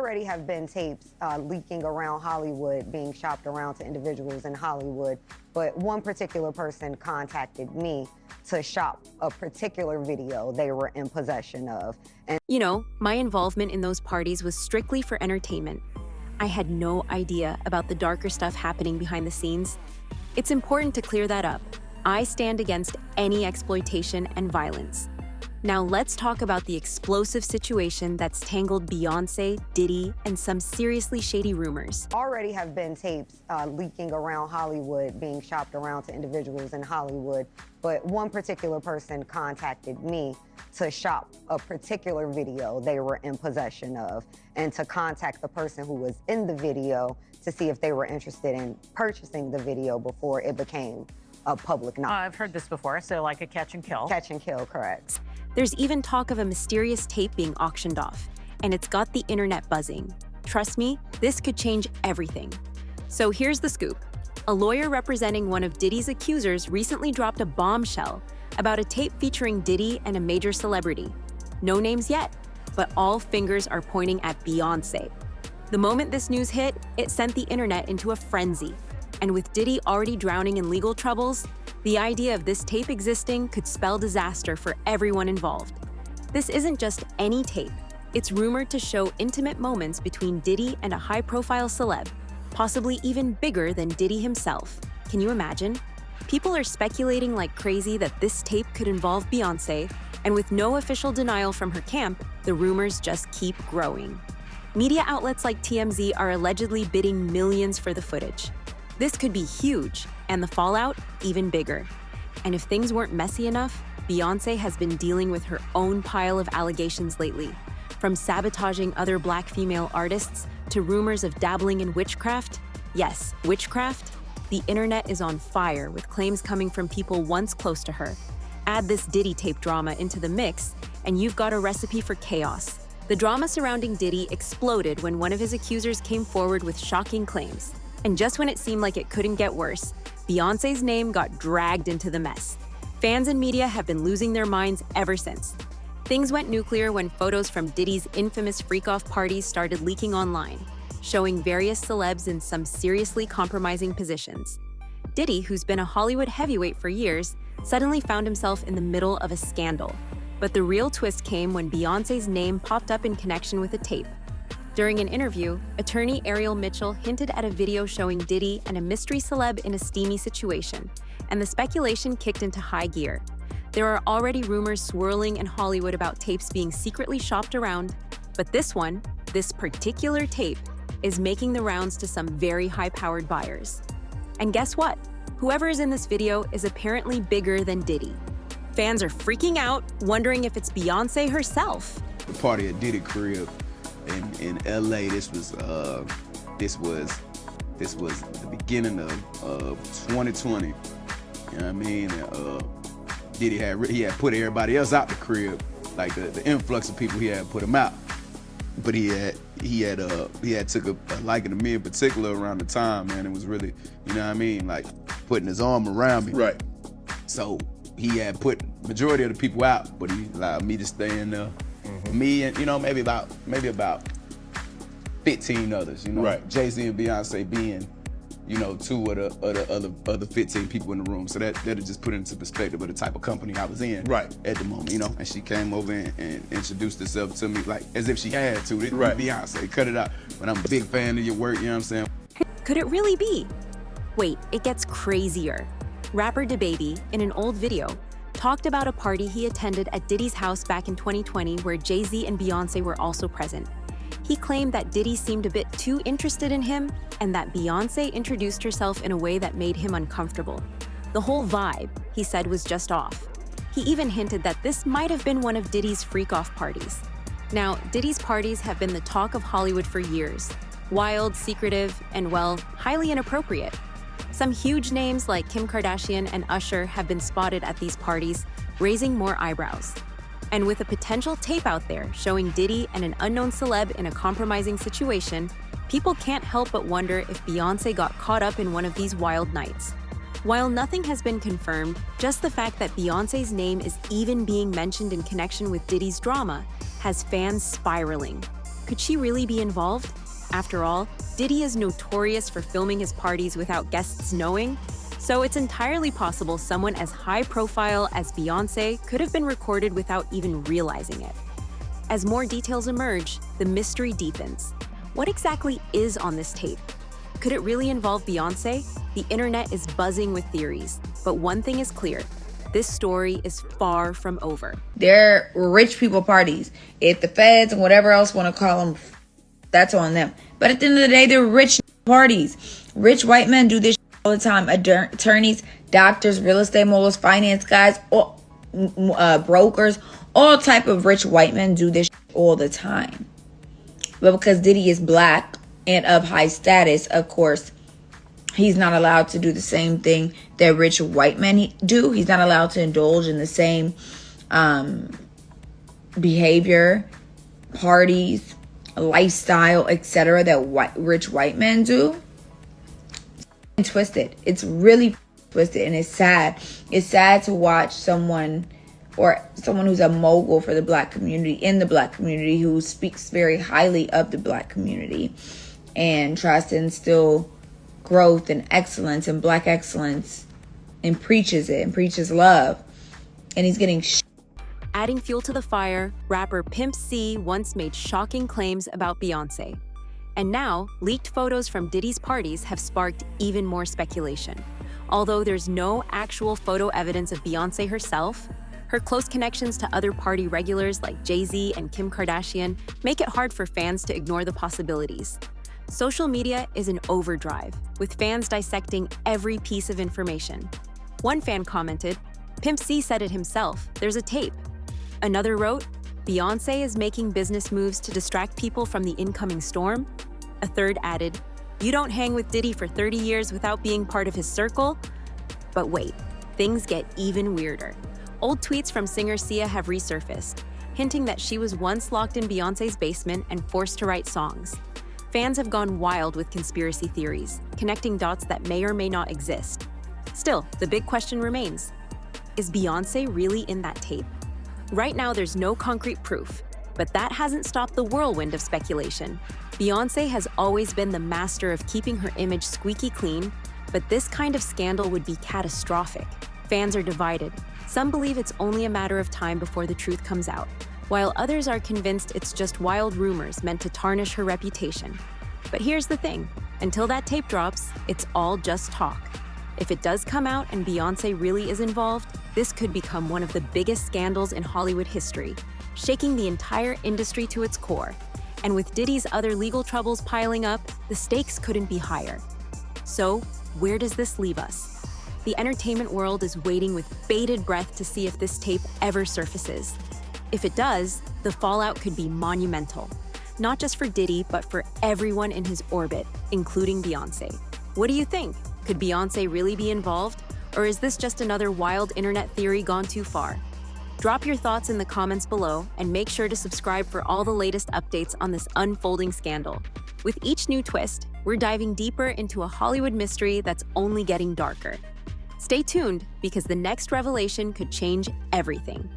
already have been tapes leaking around Hollywood, being shopped around to individuals in Hollywood, but one particular person contacted me to shop a particular video they were in possession of. And you know, my involvement in those parties was strictly for entertainment. I had no idea about the darker stuff happening behind the scenes. It's important to clear that up. I stand against any exploitation and violence. Now let's talk about the explosive situation that's tangled Beyoncé, Diddy, and some seriously shady rumors. Already have been tapes leaking around Hollywood, being shopped around to individuals in Hollywood, but one particular person contacted me to shop a particular video they were in possession of, and to contact the person who was in the video to see if they were interested in purchasing the video before it became a public knowledge. I've heard this before, so like a catch and kill. Catch and kill, correct. There's even talk of a mysterious tape being auctioned off, and it's got the internet buzzing. Trust me, this could change everything. So here's the scoop. A lawyer representing one of Diddy's accusers recently dropped a bombshell about a tape featuring Diddy and a major celebrity. No names yet, but all fingers are pointing at Beyoncé. The moment this news hit, it sent the internet into a frenzy. And with Diddy already drowning in legal troubles, the idea of this tape existing could spell disaster for everyone involved. This isn't just any tape. It's rumored to show intimate moments between Diddy and a high-profile celeb, possibly even bigger than Diddy himself. Can you imagine? People are speculating like crazy that this tape could involve Beyoncé, and with no official denial from her camp, the rumors just keep growing. Media outlets like TMZ are allegedly bidding millions for the footage. This could be huge, and the fallout even bigger. And if things weren't messy enough, Beyoncé has been dealing with her own pile of allegations lately, from sabotaging other Black female artists to rumors of dabbling in witchcraft. Yes, witchcraft. The internet is on fire with claims coming from people once close to her. Add this Diddy tape drama into the mix, and you've got a recipe for chaos. The drama surrounding Diddy exploded when one of his accusers came forward with shocking claims. And just when it seemed like it couldn't get worse, Beyoncé's name got dragged into the mess. Fans and media have been losing their minds ever since. Things went nuclear when photos from Diddy's infamous freak-off parties started leaking online, showing various celebs in some seriously compromising positions. Diddy, who's been a Hollywood heavyweight for years, suddenly found himself in the middle of a scandal. But the real twist came when Beyoncé's name popped up in connection with a tape. During an interview, attorney Ariel Mitchell hinted at a video showing Diddy and a mystery celeb in a steamy situation, and the speculation kicked into high gear. There are already rumors swirling in Hollywood about tapes being secretly shopped around, but this particular tape, is making the rounds to some very high-powered buyers. And guess what? Whoever is in this video is apparently bigger than Diddy. Fans are freaking out, wondering if it's Beyoncé herself. The party at Diddy crib in LA, this was the beginning of 2020. You know what I mean? Diddy had put everybody else out the crib, like the influx of people he had put them out. But he had took a liking to me in particular around the time, man. It was really, you know what I mean, like putting his arm around me. Right. So he had put majority of the people out, but he allowed me to stay in there. Me and, you know, maybe about 15 others, you know. Right. Jay-Z and Beyonce being, you know, two of the other 15 people in the room. So that'll just put it into perspective of the type of company I was in at the moment, you know. And she came over and introduced herself to me like as if she had to. Right. Beyonce, cut it out. But I'm a big fan of your work, you know what I'm saying? Could it really be? Wait, it gets crazier. Rapper DaBaby, in an old video, talked about a party he attended at Diddy's house back in 2020 where Jay-Z and Beyoncé were also present. He claimed that Diddy seemed a bit too interested in him and that Beyoncé introduced herself in a way that made him uncomfortable. The whole vibe, he said, was just off. He even hinted that this might have been one of Diddy's freak-off parties. Now, Diddy's parties have been the talk of Hollywood for years. Wild, secretive, and, well, highly inappropriate. Some huge names like Kim Kardashian and Usher have been spotted at these parties, raising more eyebrows. And with a potential tape out there showing Diddy and an unknown celeb in a compromising situation, people can't help but wonder if Beyoncé got caught up in one of these wild nights. While nothing has been confirmed, just the fact that Beyoncé's name is even being mentioned in connection with Diddy's drama has fans spiraling. Could she really be involved? After all, Diddy is notorious for filming his parties without guests knowing, so it's entirely possible someone as high profile as Beyoncé could have been recorded without even realizing it. As more details emerge, the mystery deepens. What exactly is on this tape? Could it really involve Beyoncé? The internet is buzzing with theories, but one thing is clear. This story is far from over. They're rich people parties. If the feds and whatever else want to call them, that's on them. But at the end of the day, they're rich parties. Rich white men do this all the time. Attorneys, doctors, real estate moguls, finance guys, brokers, all type of rich white men do this all the time. But because Diddy is black and of high status, of course, he's not allowed to do the same thing that rich white men do. He's not allowed to indulge in the same behavior, parties, lifestyle, etc. that rich white men do. It's twisted. It's really twisted, and it's sad. It's sad to watch someone who's a mogul for the black community, in the black community, who speaks very highly of the black community and tries to instill growth and excellence and black excellence and preaches it and preaches love. And he's getting Adding fuel to the fire, rapper Pimp C once made shocking claims about Beyoncé. And now, leaked photos from Diddy's parties have sparked even more speculation. Although there's no actual photo evidence of Beyoncé herself, her close connections to other party regulars like Jay-Z and Kim Kardashian make it hard for fans to ignore the possibilities. Social media is in overdrive, with fans dissecting every piece of information. One fan commented, "Pimp C said it himself, there's a tape." Another wrote, "Beyoncé is making business moves to distract people from the incoming storm." A third added, "You don't hang with Diddy for 30 years without being part of his circle." But wait, things get even weirder. Old tweets from singer Sia have resurfaced, hinting that she was once locked in Beyoncé's basement and forced to write songs. Fans have gone wild with conspiracy theories, connecting dots that may or may not exist. Still, the big question remains, is Beyoncé really in that tape? Right now, there's no concrete proof, but that hasn't stopped the whirlwind of speculation. Beyoncé has always been the master of keeping her image squeaky clean, but this kind of scandal would be catastrophic. Fans are divided. Some believe it's only a matter of time before the truth comes out, while others are convinced it's just wild rumors meant to tarnish her reputation. But here's the thing, until that tape drops, it's all just talk. If it does come out and Beyoncé really is involved, this could become one of the biggest scandals in Hollywood history, shaking the entire industry to its core. And with Diddy's other legal troubles piling up, the stakes couldn't be higher. So, where does this leave us? The entertainment world is waiting with bated breath to see if this tape ever surfaces. If it does, the fallout could be monumental. Not just for Diddy, but for everyone in his orbit, including Beyoncé. What do you think? Could Beyoncé really be involved? Or is this just another wild internet theory gone too far? Drop your thoughts in the comments below and make sure to subscribe for all the latest updates on this unfolding scandal. With each new twist, we're diving deeper into a Hollywood mystery that's only getting darker. Stay tuned, because the next revelation could change everything.